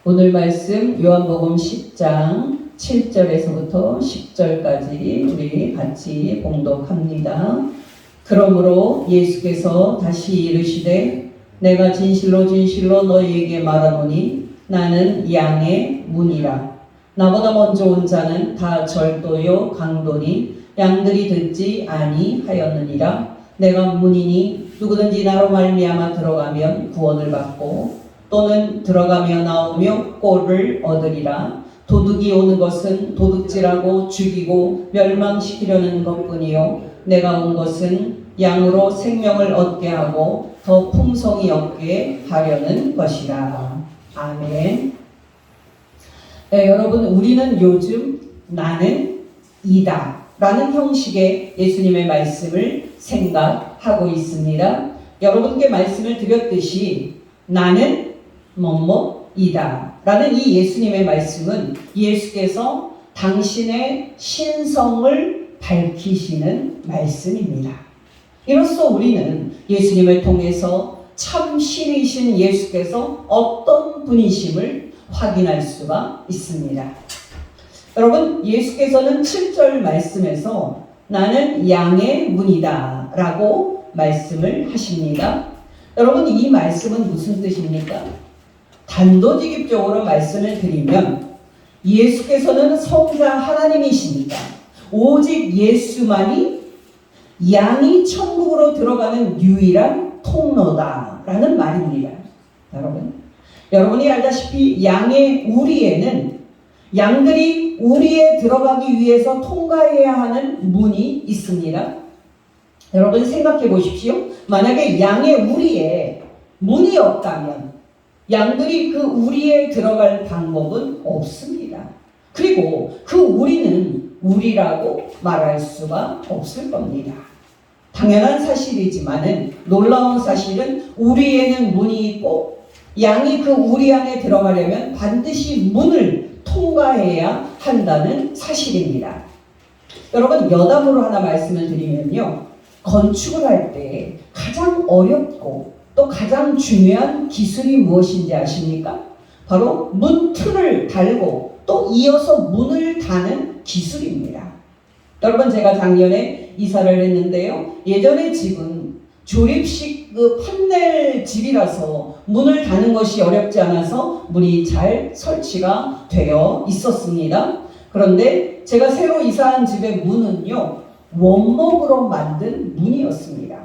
오늘 말씀 요한복음 10장 7절에서부터 10절까지 우리 같이 봉독합니다. 그러므로 예수께서 다시 이르시되 내가 진실로 진실로 너희에게 말하노니 나는 양의 문이라. 나보다 먼저 온 자는 다 절도요 강도니 양들이 듣지 아니하였느니라. 내가 문이니 누구든지 나로 말미암아 들어가면 구원을 받고 또는 들어가며 나오며 꼴을 얻으리라. 도둑이 오는 것은 도둑질하고 죽이고 멸망시키려는 것뿐이요 내가 온 것은 양으로 생명을 얻게 하고 더 풍성히 얻게 하려는 것이라. 아멘. 네, 여러분, 우리는 요즘 나는 이다 라는 형식의 예수님의 말씀을 생각하고 있습니다. 여러분께 말씀을 드렸듯이 나는 뭐뭐이다 라는 이 예수님의 말씀은 예수께서 당신의 신성을 밝히시는 말씀입니다. 이로써 우리는 예수님을 통해서 참 신이신 예수께서 어떤 분이심을 확인할 수가 있습니다. 여러분, 예수께서는 7절 말씀에서 나는 양의 문이다 라고 말씀을 하십니다. 여러분, 이 말씀은 무슨 뜻입니까? 단도직입적으로 말씀을 드리면 예수께서는 성자 하나님이시니까 오직 예수만이 양이 천국으로 들어가는 유일한 통로다라는 말입니다. 여러분이 알다시피 양의 우리에는 양들이 우리에 들어가기 위해서 통과해야 하는 문이 있습니다. 여러분 생각해 보십시오. 만약에 양의 우리에 문이 없다면 양들이 그 우리에 들어갈 방법은 없습니다. 그리고 그 우리는 우리라고 말할 수가 없을 겁니다. 당연한 사실이지만은 놀라운 사실은 우리에는 문이 있고 양이 그 우리 안에 들어가려면 반드시 문을 통과해야 한다는 사실입니다. 여러분, 여담으로 하나 말씀을 드리면요. 건축을 할 때 가장 어렵고 또 가장 중요한 기술이 무엇인지 아십니까? 바로 문틀을 달고 또 이어서 문을 다는 기술입니다. 여러분, 제가 작년에 이사를 했는데요. 예전의 집은 조립식 판넬 집이라서 문을 다는 것이 어렵지 않아서 문이 잘 설치가 되어 있었습니다. 그런데 제가 새로 이사한 집의 문은요. 원목으로 만든 문이었습니다.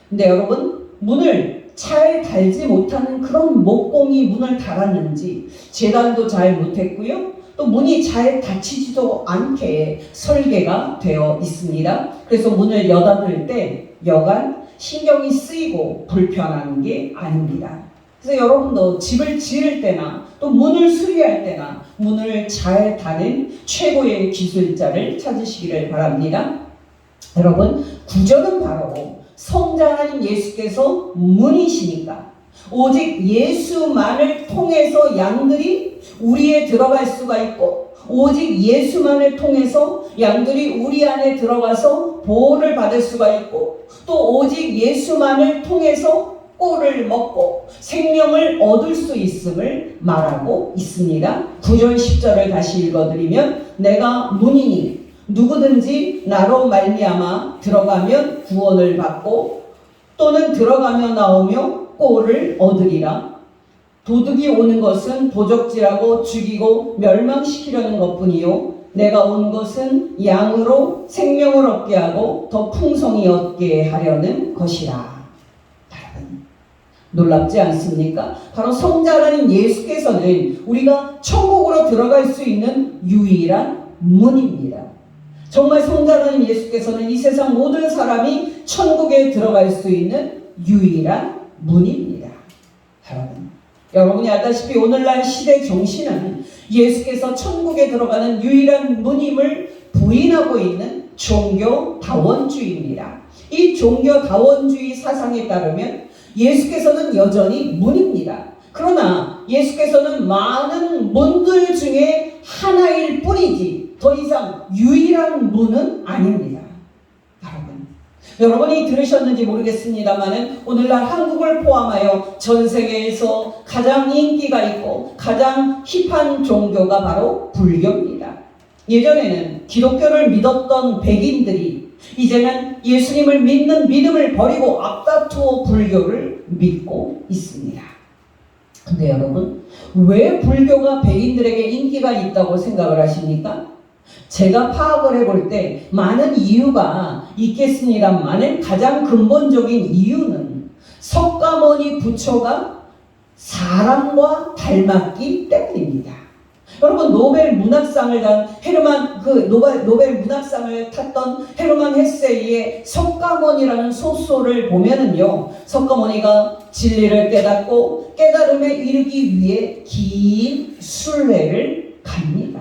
근데 여러분, 문을 잘 달지 못하는 그런 목공이 문을 달았는지 재단도 잘 못했고요. 또 문이 잘 닫히지도 않게 설계가 되어 있습니다. 그래서 문을 여닫을 때 여간 신경이 쓰이고 불편한 게 아닙니다. 그래서 여러분도 집을 지을 때나 또 문을 수리할 때나 문을 잘 다는 최고의 기술자를 찾으시기를 바랍니다. 여러분, 구절은 바로 성자 하나님 예수께서 문이시니까 오직 예수만을 통해서 양들이 우리에 들어갈 수가 있고 오직 예수만을 통해서 양들이 우리 안에 들어가서 보호를 받을 수가 있고 또 오직 예수만을 통해서 꼴을 먹고 생명을 얻을 수 있음을 말하고 있습니다. 9절 10절을 다시 읽어드리면 내가 문이니 누구든지 나로 말미암아 들어가면 구원을 받고 또는 들어가며 나오며 꼴을 얻으리라. 도둑이 오는 것은 도적질하고 죽이고 멸망시키려는 것뿐이요 내가 온 것은 양으로 생명을 얻게 하고 더 풍성히 얻게 하려는 것이라. 여러분, 놀랍지 않습니까? 바로 성자 하나님 예수께서는 우리가 천국으로 들어갈 수 있는 유일한 문입니다. 정말 성자 하나님 예수께서는 이 세상 모든 사람이 천국에 들어갈 수 있는 유일한 문입니다. 여러분이 알다시피 오늘날 시대 정신은 예수께서 천국에 들어가는 유일한 문임을 부인하고 있는 종교다원주의입니다. 이 종교다원주의 사상에 따르면 예수께서는 여전히 문입니다. 그러나 예수께서는 많은 문들 중에 하나일 뿐이지 더 이상 유일한 문은 아닙니다. 여러분, 여러분이 들으셨는지 모르겠습니다만 오늘날 한국을 포함하여 전 세계에서 가장 인기가 있고 가장 힙한 종교가 바로 불교입니다. 예전에는 기독교를 믿었던 백인들이 이제는 예수님을 믿는 믿음을 버리고 앞다투어 불교를 믿고 있습니다. 근데 여러분, 왜 불교가 백인들에게 인기가 있다고 생각을 하십니까? 제가 파악을 해볼 때 많은 이유가 있겠습니다만 가장 근본적인 이유는 석가모니 부처가 사람과 닮았기 때문입니다. 여러분, 노벨 문학상을 탔던 헤르만 헤세의 석가모니라는 소설을 보면은요, 석가모니가 진리를 깨닫고 깨달음에 이르기 위해 긴 순례를 갑니다.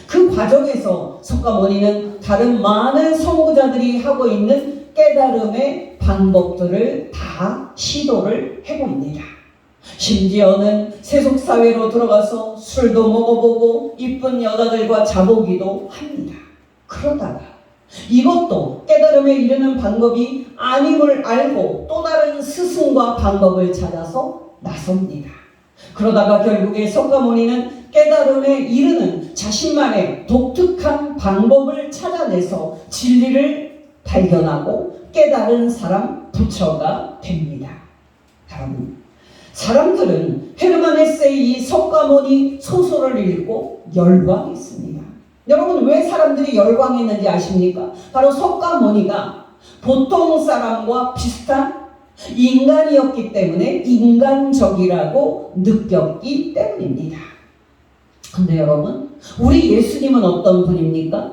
그 과정에서 석가모니는 다른 많은 선구자들이 하고 있는 깨달음의 방법들을 다 시도를 해봅니다. 심지어는 세속사회로 들어가서 술도 먹어보고 이쁜 여자들과 자보기도 합니다. 그러다가 이것도 깨달음에 이르는 방법이 아님을 알고 또 다른 스승과 방법을 찾아서 나섭니다. 그러다가 결국에 석가모니는 깨달음에 이르는 자신만의 독특한 방법을 찾아내서 진리를 발견하고 깨달은 사람 부처가 됩니다. 여러분, 사람들은 헤르만 헤세의 이 석가모니 소설을 읽고 열광했습니다. 여러분, 왜 사람들이 열광했는지 아십니까? 바로 석가모니가 보통 사람과 비슷한 인간이었기 때문에 인간적이라고 느꼈기 때문입니다. 근데 여러분, 우리 예수님은 어떤 분입니까?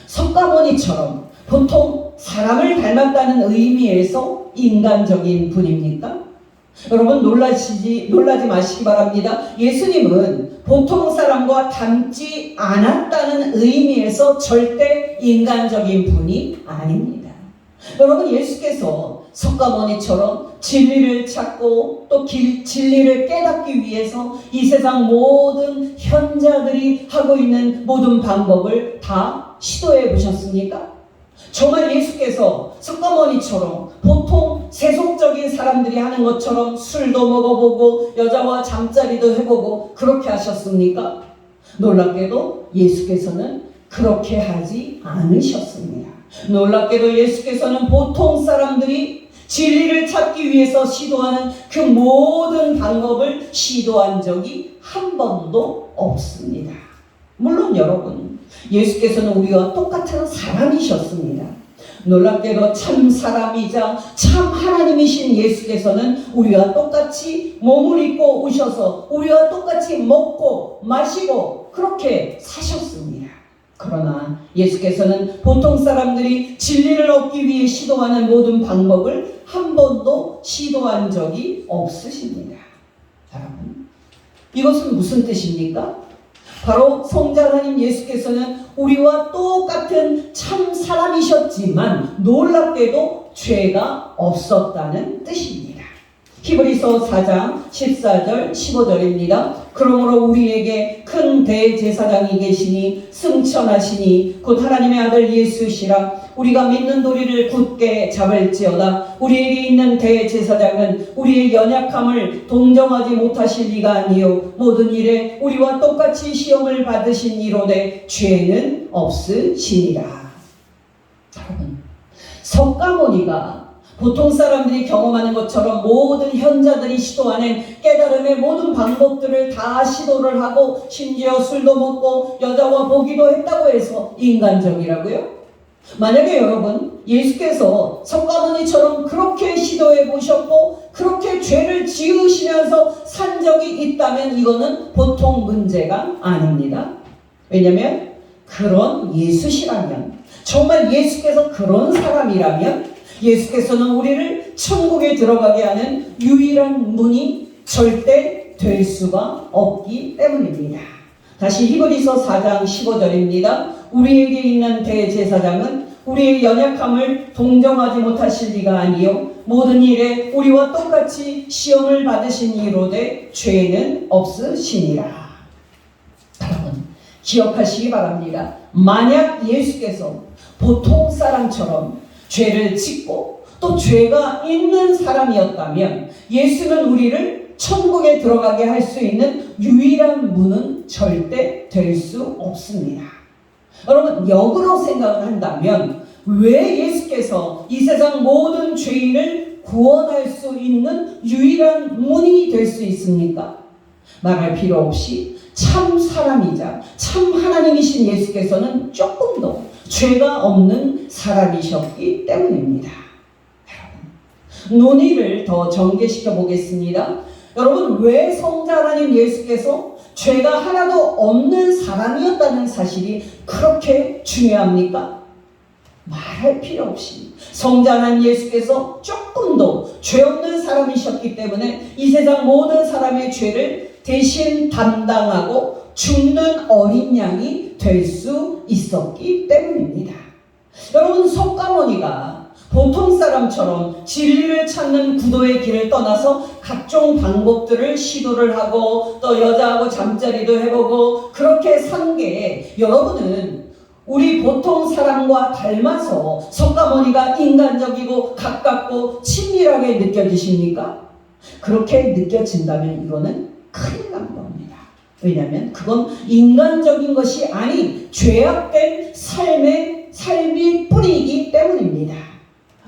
석가모니처럼 보통 사람을 닮았다는 의미에서 인간적인 분입니까? 여러분, 놀라지 마시기 바랍니다. 예수님은 보통 사람과 닮지 않았다는 의미에서 절대 인간적인 분이 아닙니다. 여러분, 예수께서 석가모니처럼 진리를 찾고 또 진리를 깨닫기 위해서 이 세상 모든 현자들이 하고 있는 모든 방법을 다 시도해 보셨습니까? 정말 예수께서 석가모니처럼 보통 세속적인 사람들이 하는 것처럼 술도 먹어보고 여자와 잠자리도 해보고 그렇게 하셨습니까? 놀랍게도 예수께서는 그렇게 하지 않으셨습니다. 놀랍게도 예수께서는 보통 사람들이 진리를 찾기 위해서 시도하는 그 모든 방법을 시도한 적이 한 번도 없습니다. 물론 여러분, 예수께서는 우리와 똑같은 사람이셨습니다. 놀랍게도 참 사람이자 참 하나님이신 예수께서는 우리와 똑같이 몸을 입고 오셔서 우리와 똑같이 먹고 마시고 그렇게 사셨습니다. 그러나 예수께서는 보통 사람들이 진리를 얻기 위해 시도하는 모든 방법을 한 번도 시도한 적이 없으십니다. 여러분, 이것은 무슨 뜻입니까? 바로 성자 하나님 예수께서는 우리와 똑같은 참 사람이셨지만 놀랍게도 죄가 없었다는 뜻입니다. 히브리서 4장 14절 15절입니다. 그러므로 우리에게 큰 대제사장이 계시니 승천하시니 곧 하나님의 아들 예수시라. 우리가 믿는 도리를 굳게 잡을지어다. 우리에게 있는 대제사장은 우리의 연약함을 동정하지 못하실 리가 아니요 모든 일에 우리와 똑같이 시험을 받으신 이로되 죄는 없으시니라. 여러분, 석가모니가 보통 사람들이 경험하는 것처럼 모든 현자들이 시도하는 깨달음의 모든 방법들을 다 시도를 하고 심지어 술도 먹고 여자와 보기도 했다고 해서 인간적이라고요? 만약에 여러분, 예수께서 석가모니처럼 그렇게 시도해 보셨고 그렇게 죄를 지으시면서 산 적이 있다면 이거는 보통 문제가 아닙니다. 왜냐하면 그런 예수시라면, 정말 예수께서 그런 사람이라면 예수께서는 우리를 천국에 들어가게 하는 유일한 문이 절대 될 수가 없기 때문입니다. 다시 히브리서 4장 15절입니다. 우리에게 있는 대제사장은 우리의 연약함을 동정하지 못하실 리가 아니요 모든 일에 우리와 똑같이 시험을 받으신 이로되 죄는 없으시니라. 여러분, 기억하시기 바랍니다. 만약 예수께서 보통 사람처럼 죄를 짓고 또 죄가 있는 사람이었다면 예수는 우리를 천국에 들어가게 할 수 있는 유일한 문은 절대 될 수 없습니다. 여러분, 역으로 생각을 한다면 왜 예수께서 이 세상 모든 죄인을 구원할 수 있는 유일한 문이 될 수 있습니까? 말할 필요 없이 참 사람이자 참 하나님이신 예수께서는 조금도 죄가 없는 사람이셨기 때문입니다. 여러분, 논의를 더 전개시켜 보겠습니다. 여러분, 왜 성자 하나님 예수께서 죄가 하나도 없는 사람이었다는 사실이 그렇게 중요합니까? 말할 필요 없이 성자 하나님 예수께서 조금도 죄 없는 사람이셨기 때문에 이 세상 모든 사람의 죄를 대신 담당하고 죽는 어린 양이 될 수 있었기 때문입니다. 여러분, 석가모니가 보통 사람처럼 진리를 찾는 구도의 길을 떠나서 각종 방법들을 시도를 하고 또 여자하고 잠자리도 해보고 그렇게 산 게 여러분은 우리 보통 사람과 닮아서 석가모니가 인간적이고 가깝고 친밀하게 느껴지십니까? 그렇게 느껴진다면 이거는 큰일 난 겁니다. 왜냐하면 그건 인간적인 것이 아닌 죄악된 삶이 뿌리이기 때문입니다.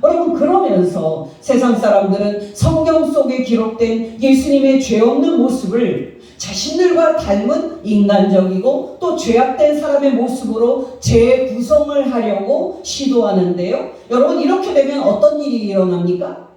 여러분, 그러면서 세상 사람들은 성경 속에 기록된 예수님의 죄 없는 모습을 자신들과 닮은 인간적이고 또 죄악된 사람의 모습으로 재구성을 하려고 시도하는데요. 여러분, 이렇게 되면 어떤 일이 일어납니까?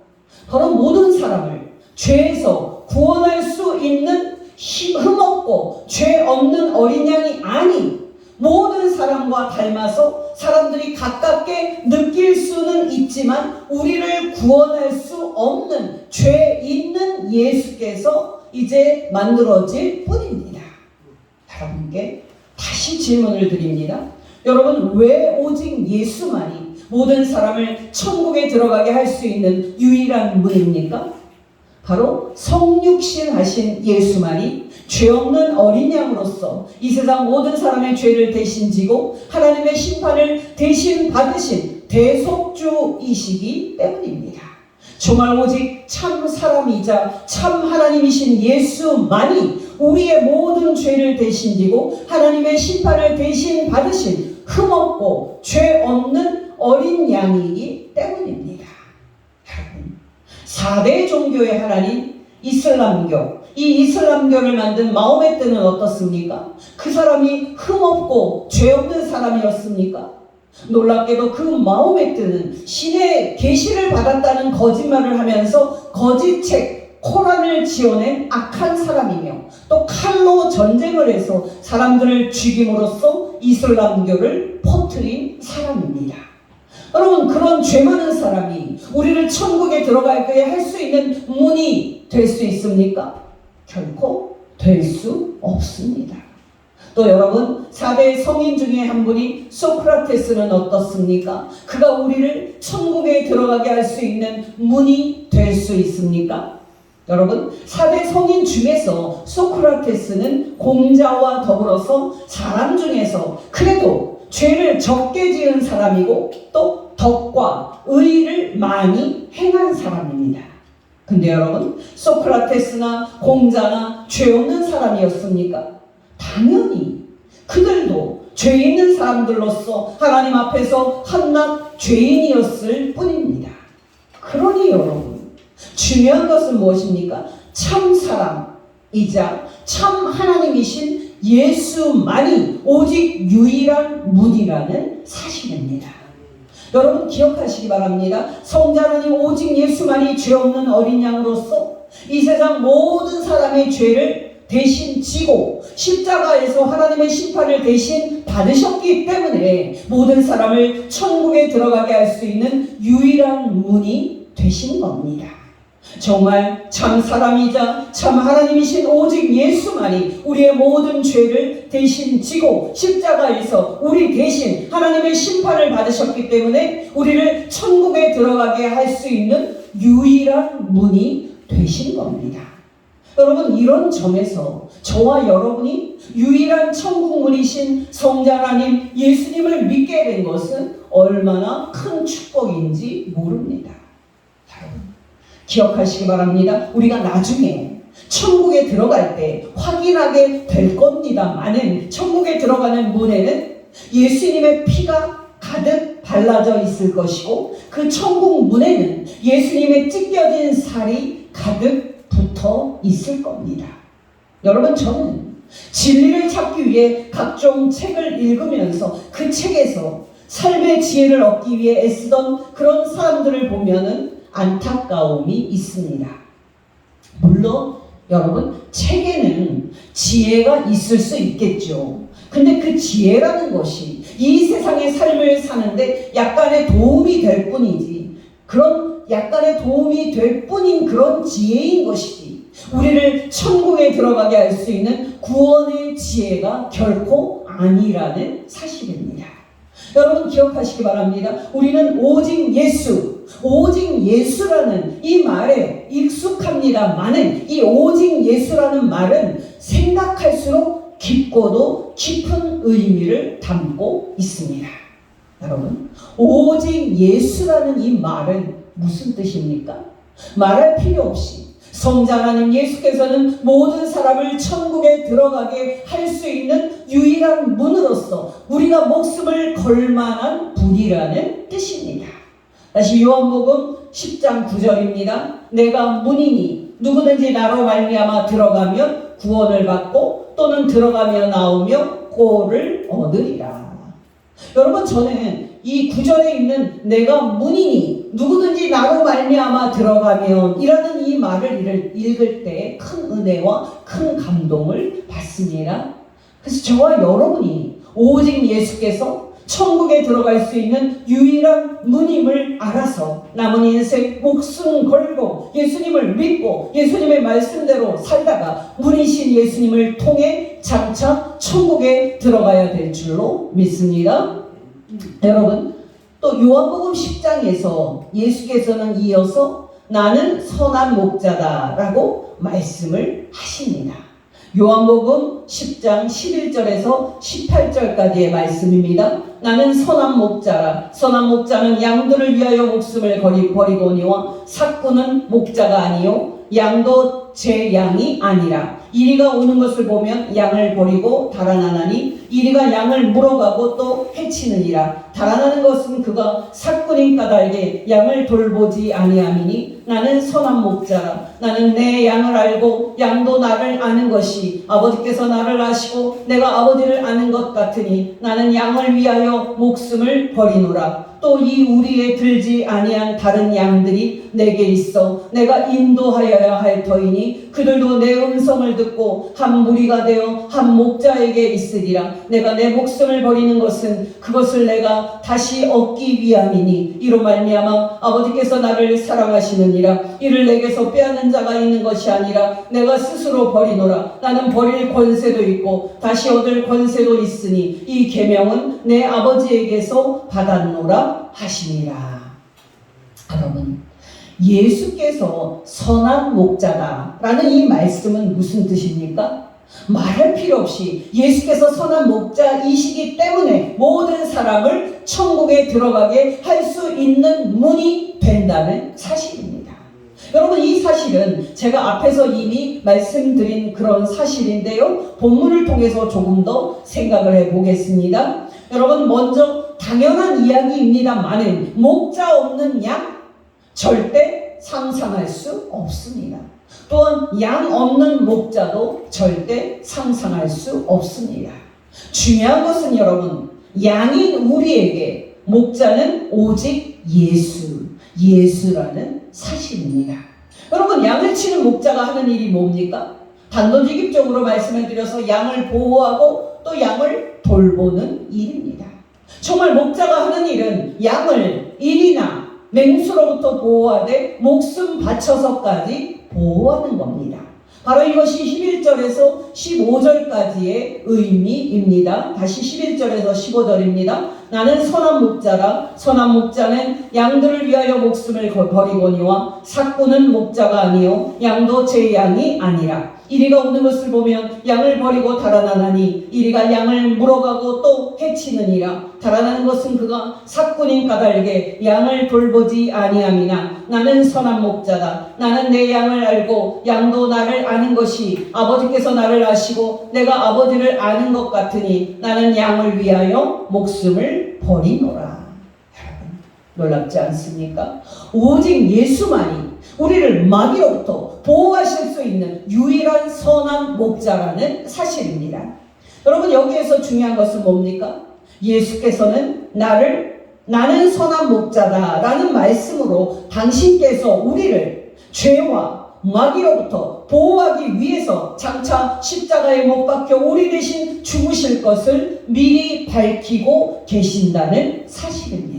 바로 모든 사람을 죄에서 구원할 수 있는 흠없고 죄 없는 어린 양이 아닌 모든 사람과 닮아서 사람들이 가깝게 느낄 수는 있지만 우리를 구원할 수 없는 죄 있는 예수께서 이제 만들어질 뿐입니다. 여러분께 다시 질문을 드립니다. 여러분, 왜 오직 예수만이 모든 사람을 천국에 들어가게 할 수 있는 유일한 문입니까? 바로 성육신 하신 예수만이 죄 없는 어린 양으로서 이 세상 모든 사람의 죄를 대신 지고 하나님의 심판을 대신 받으신 대속주이시기 때문입니다. 정말 오직 참 사람이자 참 하나님이신 예수만이 우리의 모든 죄를 대신 지고 하나님의 심판을 대신 받으신 흠없고 죄 없는 어린 양이기 때문입니다. 여러분, 4대 종교의 하나님 이슬람교, 이 이슬람교를 만든 마호메트는 어떻습니까? 그 사람이 흠없고 죄 없는 사람이었습니까? 놀랍게도 그 마호메트는 신의 계시를 받았다는 거짓말을 하면서 거짓책 코란을 지어낸 악한 사람이며 또 칼로 전쟁을 해서 사람들을 죽임으로써 이슬람교를 퍼뜨린 사람입니다. 여러분, 그런 죄 많은 사람이 우리를 천국에 들어가게 할 수 있는 문이 될 수 있습니까? 결코 될 수 없습니다. 또 여러분, 4대 성인 중에 한 분이 소크라테스는 어떻습니까? 그가 우리를 천국에 들어가게 할 수 있는 문이 될 수 있습니까? 여러분, 4대 성인 중에서 소크라테스는 공자와 더불어서 사람 중에서 그래도 죄를 적게 지은 사람이고 또 덕과 의를 많이 행한 사람입니다. 근데 여러분, 소크라테스나 공자나 죄 없는 사람이었습니까? 당연히 그들도 죄 있는 사람들로서 하나님 앞에서 한낱 죄인이었을 뿐입니다. 그러니 여러분, 중요한 것은 무엇입니까? 참 사람이자 참 하나님이신 예수만이 오직 유일한 문이라는 사실입니다. 여러분, 기억하시기 바랍니다. 성자 하나님 오직 예수만이 죄 없는 어린 양으로서 이 세상 모든 사람의 죄를 대신 지고 십자가에서 하나님의 심판을 대신 받으셨기 때문에 모든 사람을 천국에 들어가게 할 수 있는 유일한 문이 되신 겁니다. 정말 참 사람이자 참 하나님이신 오직 예수만이 우리의 모든 죄를 대신 지고 십자가에서 우리 대신 하나님의 심판을 받으셨기 때문에 우리를 천국에 들어가게 할 수 있는 유일한 문이 되신 겁니다. 여러분, 이런 점에서 저와 여러분이 유일한 천국 문이신 성자 하나님 예수님을 믿게 된 것은 얼마나 큰 축복인지 모릅니다. 여러분, 기억하시기 바랍니다. 우리가 나중에 천국에 들어갈 때 확인하게 될 겁니다만은 천국에 들어가는 문에는 예수님의 피가 가득 발라져 있을 것이고 그 천국 문에는 예수님의 찢겨진 살이 가득 붙어 있을 겁니다. 여러분, 저는 진리를 찾기 위해 각종 책을 읽으면서 그 책에서 삶의 지혜를 얻기 위해 애쓰던 그런 사람들을 보면은 안타까움이 있습니다. 물론 여러분, 책에는 지혜가 있을 수 있겠죠. 근데 그 지혜라는 것이 이 세상의 삶을 사는데 약간의 도움이 될 뿐이지, 그런 약간의 도움이 될 뿐인 그런 지혜인 것이지, 우리를 천국에 들어가게 할 수 있는 구원의 지혜가 결코 아니라는 사실입니다. 여러분, 기억하시기 바랍니다. 우리는 오직 예수라는 이 말에 익숙합니다만은 이 오직 예수라는 말은 생각할수록 깊고도 깊은 의미를 담고 있습니다. 여러분, 오직 예수라는 이 말은 무슨 뜻입니까? 말할 필요 없이 성자 하나님 예수께서는 모든 사람을 천국에 들어가게 할 수 있는 유일한 문으로서 우리가 목숨을 걸 만한 분이라는 뜻입니다. 다시 요한복음 10장 9절입니다. 내가 문이니 누구든지 나로 말미암아 들어가면 구원을 받고 또는 들어가며 나오며 꼴을 얻으리라. 여러분, 저는 이 구절에 있는 내가 문이니 누구든지 나로 말미암아 들어가면 이라는 이 말을 읽을 때 큰 은혜와 큰 감동을 받습니다. 그래서 저와 여러분이 오직 예수께서 천국에 들어갈 수 있는 유일한 문임을 알아서 남은 인생 목숨 걸고 예수님을 믿고 예수님의 말씀대로 살다가 문이신 예수님을 통해 장차 천국에 들어가야 될 줄로 믿습니다. 여러분, 또 요한복음 10장에서 예수께서는 이어서 나는 선한 목자다 라고 말씀을 하십니다. 요한복음 10장 11절에서 18절까지의 말씀입니다. 나는 선한 목자라. 선한 목자는 양들을 위하여 목숨을 버리거니와 삭구는 목자가 아니요 양도 제 양이 아니라. 이리가 오는 것을 보면 양을 버리고 달아나나니 이리가 양을 물어가고 또 해치느니라. 달아나는 것은 그가 삭구님 까닭에 양을 돌보지 아니함이니 나는 선한 목자라. 나는 내 양을 알고 양도 나를 아는 것이 아버지께서 나를 아시고 내가 아버지를 아는 것 같으니 나는 양을 위하여 목숨을 버리노라. 또 이 우리에 들지 아니한 다른 양들이 내게 있어 내가 인도하여야 할 터이니 그들도 내 음성을 듣고 한 무리가 되어 한 목자에게 있으리라. 내가 내 목숨을 버리는 것은 그것을 내가 다시 얻기 위함이니 이로 말미암아 아버지께서 나를 사랑하시느니라. 이를 내게서 빼앗는 자가 있는 것이 아니라 내가 스스로 버리노라. 나는 버릴 권세도 있고 다시 얻을 권세도 있으니 이 계명은 내 아버지에게서 받았노라 하시니라. 여러분, 예수께서 선한 목자다 라는 이 말씀은 무슨 뜻입니까? 말할 필요 없이 예수께서 선한 목자이시기 때문에 모든 사람을 천국에 들어가게 할 수 있는 문이 된다는 사실입니다. 여러분, 이 사실은 제가 앞에서 이미 말씀드린 그런 사실인데요, 본문을 통해서 조금 더 생각을 해보겠습니다. 여러분, 먼저 당연한 이야기입니다만은 목자 없는 양 절대 상상할 수 없습니다. 또한 양 없는 목자도 절대 상상할 수 없습니다. 중요한 것은 여러분, 양인 우리에게 목자는 오직 예수라는 사실입니다. 여러분, 양을 치는 목자가 하는 일이 뭡니까? 단도직입적으로 말씀을 드려서 양을 보호하고 또 양을 돌보는 일입니다. 정말 목자가 하는 일은 양을 일이나 맹수로부터 보호하되 목숨 바쳐서까지 보호하는 겁니다. 바로 이것이 11절에서 15절까지의 의미입니다. 다시 11절에서 15절입니다. 나는 선한 목자라. 선한 목자는 양들을 위하여 목숨을 버리거니와 삭구는 목자가 아니요 양도 제 양이 아니라. 이리가 오는 것을 보면 양을 버리고 달아나나니 이리가 양을 물어가고 또 해치느니라. 달아나는 것은 그가 삭군인 까닭에 양을 돌보지 아니함이나 나는 선한 목자다. 나는 내 양을 알고 양도 나를 아는 것이 아버지께서 나를 아시고 내가 아버지를 아는 것 같으니 나는 양을 위하여 목숨을 버리노라. 여러분 놀랍지 않습니까? 오직 예수만이 우리를 마귀로부터 보호하실 수 있는 유일한 선한 목자라는 사실입니다. 여러분 여기에서 중요한 것은 뭡니까? 예수께서는 나는 선한 목자다 라는 말씀으로 당신께서 우리를 죄와 마귀로부터 보호하기 위해서 장차 십자가에 못 박혀 우리 대신 죽으실 것을 미리 밝히고 계신다는 사실입니다.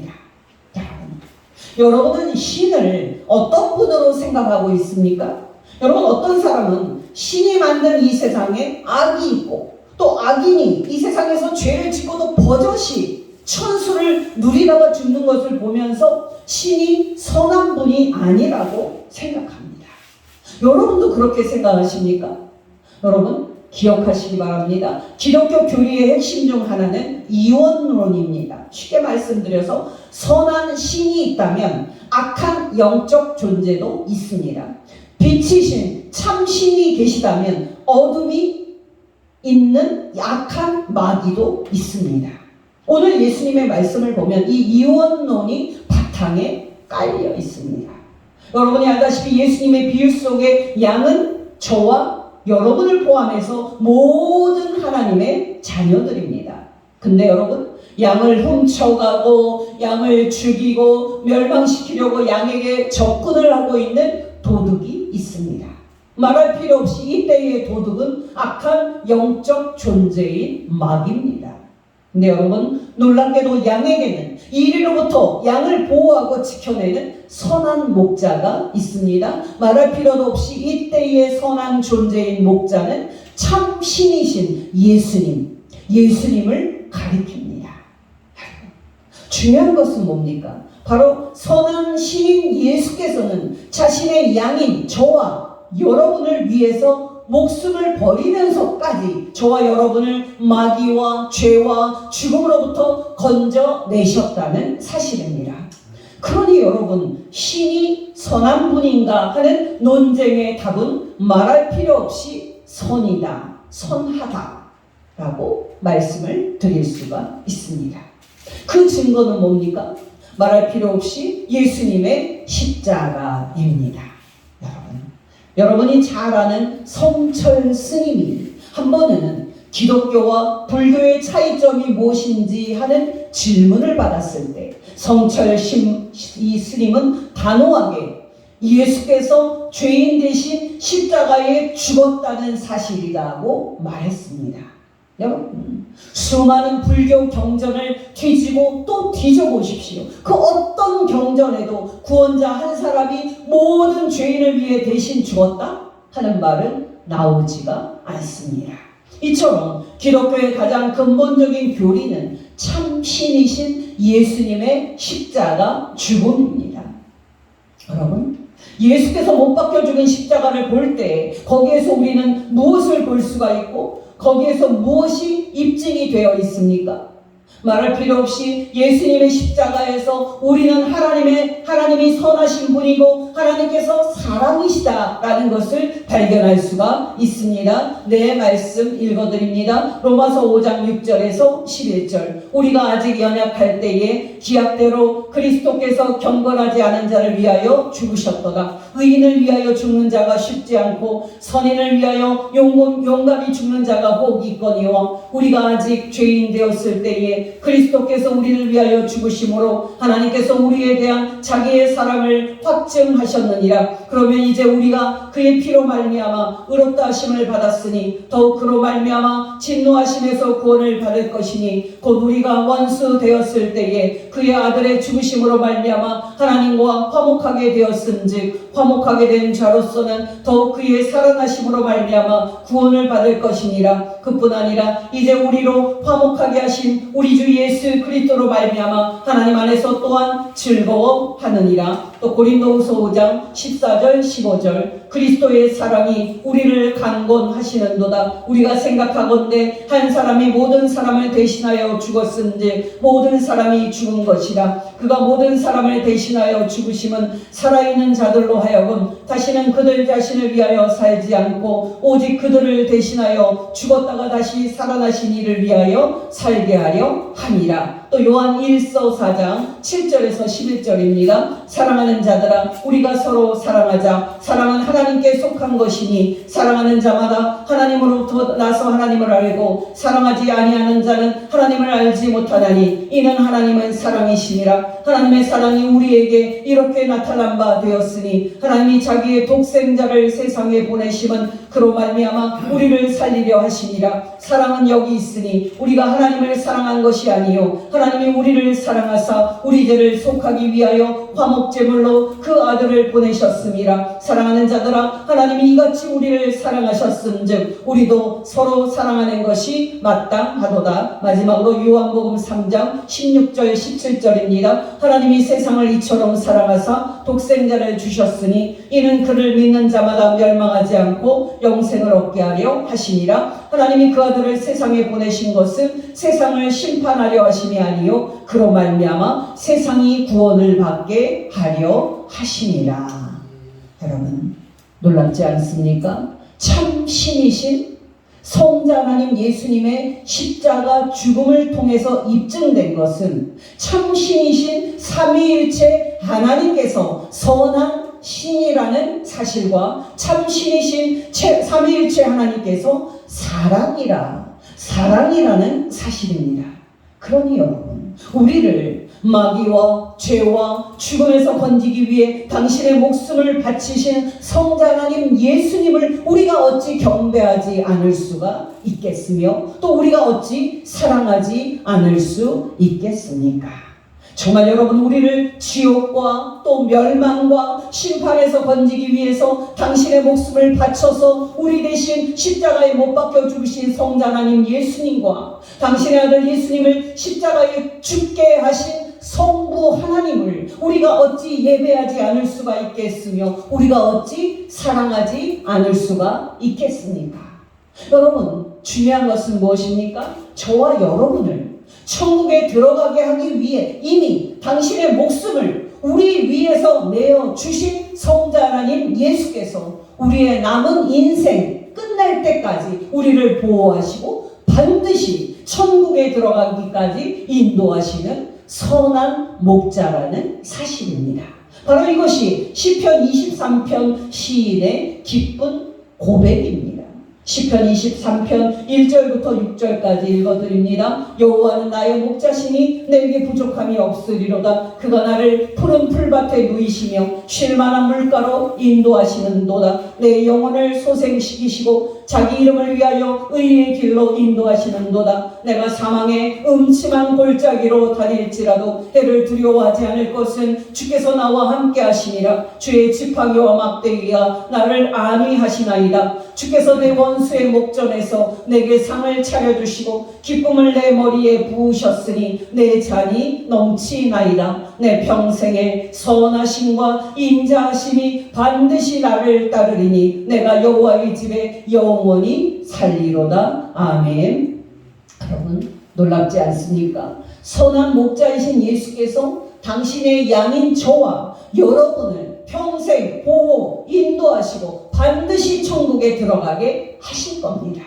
여러분은 신을 어떤 분으로 생각하고 있습니까? 여러분 어떤 사람은 신이 만든 이 세상에 악이 있고 또 악인이 이 세상에서 죄를 짓고도 버젓이 천수를 누리다가 죽는 것을 보면서 신이 선한 분이 아니라고 생각합니다. 여러분도 그렇게 생각하십니까? 여러분 기억하시기 바랍니다. 기독교 교리의 핵심 중 하나는 이원론입니다. 쉽게 말씀드려서 선한 신이 있다면 악한 영적 존재도 있습니다. 빛이신 참신이 계시다면 어둠이 있는 약한 마귀도 있습니다. 오늘 예수님의 말씀을 보면 이 이원론이 바탕에 깔려 있습니다. 여러분이 알다시피 예수님의 비유 속에 양은 저와 여러분을 포함해서 모든 하나님의 자녀들입니다. 근데 여러분 양을 훔쳐가고 양을 죽이고 멸망시키려고 양에게 접근을 하고 있는 도둑이 있습니다. 말할 필요 없이 이때의 도둑은 악한 영적 존재인 마귀입니다. 근데 여러분 놀랍게도 양에게는 이리로부터 양을 보호하고 지켜내는 선한 목자가 있습니다. 말할 필요도 없이 이때의 선한 존재인 목자는 참 신이신 예수님을 가리킵니다. 중요한 것은 뭡니까? 바로 선한 신인 예수께서는 자신의 양인 저와 여러분을 위해서 목숨을 버리면서까지 저와 여러분을 마귀와 죄와 죽음으로부터 건져내셨다는 사실입니다. 그러니 여러분 신이 선한 분인가 하는 논쟁의 답은 말할 필요 없이 선이다, 선하다 라고 말씀을 드릴 수가 있습니다. 그 증거는 뭡니까? 말할 필요 없이 예수님의 십자가입니다. 여러분이 잘 아는 성철 스님이 한 번은 기독교와 불교의 차이점이 무엇인지 하는 질문을 받았을 때 성철 이 스님은 단호하게 예수께서 죄인 대신 십자가에 죽었다는 사실이라고 말했습니다. 여러분 수많은 불교 경전을 뒤지고 또 뒤져보십시오. 그 어떤 경전에도 구원자 한 사람이 모든 죄인을 위해 대신 죽었다 하는 말은 나오지가 않습니다. 이처럼 기독교의 가장 근본적인 교리는 참 신이신 예수님의 십자가 죽음입니다. 여러분 예수께서 못 박혀 죽은 십자가를 볼 때 거기에서 우리는 무엇을 볼 수가 있고 거기에서 무엇이 입증이 되어 있습니까? 말할 필요 없이 예수님의 십자가에서 우리는 하나님이 선하신 분이고 하나님께서 사랑이시다라는 것을 발견할 수가 있습니다. 네, 말씀 읽어드립니다. 로마서 5장 6절에서 11절. 우리가 아직 연약할 때에 기약대로 그리스도께서 경건하지 않은 자를 위하여 죽으셨도다. 의인을 위하여 죽는 자가 쉽지 않고 선인을 위하여 용감히 죽는 자가 혹 있거니와 우리가 아직 죄인 되었을 때에 때에 그리스도께서 우리를 위하여 죽으심으로 하나님께서 우리에 대한 자기의 사랑을 확증하셨느니라. 그러면 이제 우리가 그의 피로 말미암아 의롭다 하심을 받았으니 더욱 그로 말미암아 진노하심에서 구원을 받을 것이니 곧 우리가 원수 되었을 때에 그의 아들의 죽으심으로 말미암아 하나님과 화목하게 되었은즉 화목하게 된 자로서는 더욱 그의 살아나심으로 말미암아 구원을 받을 것이니라. 그뿐 아니라 이제 우리로 화목하게 하신 우리 주 예수 그리스도로 말미암아 하나님 안에서 또한 즐거워하느니라. 또 고린도후서 5장 14절 15절 그리스도의 사랑이 우리를 강권하시는도다. 우리가 생각하건대 한 사람이 모든 사람을 대신하여 죽었은지 모든 사람이 죽은 것이라. 그가 모든 사람을 대신하여 죽으심은 살아있는 자들로 하여금 다시는 그들 자신을 위하여 살지 않고 오직 그들을 대신하여 죽었다가 다시 살아나신 이를 위하여 살게 하려 함이라. 또 요한 1서 4장 7절에서 11절입니다. 사랑하는 자들아 우리가 서로 사랑하자. 사랑은 하나님께 속한 것이니 사랑하는 자마다 하나님으로부터 나서 하나님을 알고 사랑하지 아니하는 자는 하나님을 알지 못하나니 이는 하나님은 사랑이시니라. 하나님의 사랑이 우리에게 이렇게 나타난 바 되었으니 하나님이 자기의 독생자를 세상에 보내심은 그로 말미암아 우리를 살리려 하시니라. 사랑은 여기 있으니 우리가 하나님을 사랑한 것이 아니요 하나님이 우리를 사랑하사 우리 죄를 속하기 위하여 화목제물로 그 아들을 보내셨음이라. 사랑하는 자들아 하나님이 이같이 우리를 사랑하셨음즉 우리도 서로 사랑하는 것이 마땅하도다. 마지막으로 요한복음 3장 16절 17절입니다. 하나님이 세상을 이처럼 사랑하사 독생자를 주셨으니 이는 그를 믿는 자마다 멸망하지 않고 영생을 얻게 하려 하시니라. 하나님이 그 아들을 세상에 보내신 것은 세상을 심판하려 하심이 아니요 그로 말미암아 세상이 구원을 받게 하려 하심이라. 여러분 놀랍지 않습니까? 참 신이신 성자 하나님 예수님의 십자가 죽음을 통해서 입증된 것은 참 신이신 삼위일체 하나님께서 선한 신이라는 사실과 참 신이신 삼위일체 하나님께서 사랑이라는 사실입니다. 그러니 여러분 우리를 마귀와 죄와 죽음에서 건지기 위해 당신의 목숨을 바치신 성자 하나님 예수님을 우리가 어찌 경배하지 않을 수가 있겠으며 또 우리가 어찌 사랑하지 않을 수 있겠습니까? 정말 여러분 우리를 지옥과 또 멸망과 심판에서 건지기 위해서 당신의 목숨을 바쳐서 우리 대신 십자가에 못 박혀 죽으신 성자 하나님 예수님과 당신의 아들 예수님을 십자가에 죽게 하신 성부 하나님을 우리가 어찌 예배하지 않을 수가 있겠으며 우리가 어찌 사랑하지 않을 수가 있겠습니까? 여러분 중요한 것은 무엇입니까? 저와 여러분을 천국에 들어가게 하기 위해 이미 당신의 목숨을 우리 위해서 내어 주신 성자 하나님 예수께서 우리의 남은 인생 끝날 때까지 우리를 보호하시고 반드시 천국에 들어가기까지 인도하시는 선한 목자라는 사실입니다. 바로 이것이 시편 23편 시인의 기쁜 고백입니다. 시편 23편 1절부터 6절까지 읽어드립니다. 여호와는 나의 목자시니 내게 부족함이 없으리로다. 그가 나를 푸른 풀밭에 누이시며 쉴만한 물가로 인도하시는도다. 내 영혼을 소생시키시고 자기 이름을 위하여 의의 길로 인도하시는도다. 내가 사망의 음침한 골짜기로 다닐지라도 해를 두려워하지 않을 것은 주께서 나와 함께 하시니라. 주의 지팡이와 막대기가 나를 안위하시나이다. 주께서 내 원수의 목전에서 내게 상을 차려주시고 기쁨을 내 머리에 부으셨으니 내 잔이 넘치나이다. 내 평생의 선하심과 인자하심이 반드시 나를 따르리니 내가 여호와의 집에 영원히 살리로다. 아멘. 여러분 놀랍지 않습니까? 선한 목자이신 예수께서 당신의 양인 저와 여러분을 평생 보호, 인도하시고 반드시 천국에 들어가게 하실 겁니다.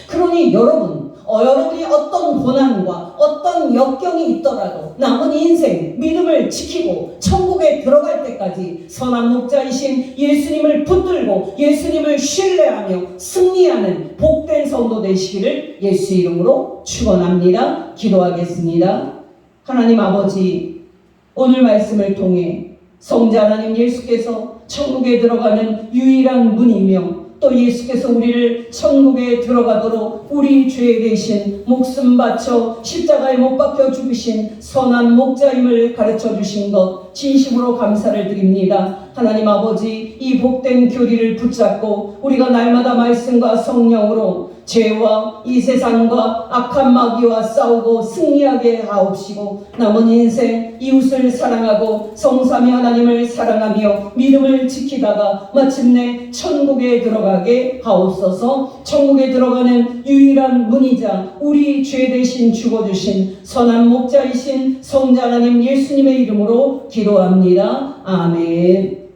그러니 여러분 여러분이 어떤 고난과 어떤 역경이 있더라도 남은 인생 믿음을 지키고 천국에 들어갈 때까지 선한 목자이신 예수님을 붙들고 예수님을 신뢰하며 승리하는 복된 성도 되시기를 예수 이름으로 축원합니다. 기도하겠습니다. 하나님 아버지, 오늘 말씀을 통해 성자 하나님 예수께서 천국에 들어가는 유일한 문이며 또 예수께서 우리를 천국에 들어가도록 우리 죄에 대신 목숨 바쳐 십자가에 못 박혀 죽으신 선한 목자임을 가르쳐 주신 것 진심으로 감사를 드립니다. 하나님 아버지, 이 복된 교리를 붙잡고 우리가 날마다 말씀과 성령으로 죄와 이 세상과 악한 마귀와 싸우고 승리하게 하옵시고 남은 인생 이웃을 사랑하고 성삼위 하나님을 사랑하며 믿음을 지키다가 마침내 천국에 들어가게 하옵소서. 천국에 들어가는 유일한 문이자 우리 죄 대신 죽어주신 선한 목자이신 성자 하나님 예수님의 이름으로 기도합니다. 아멘.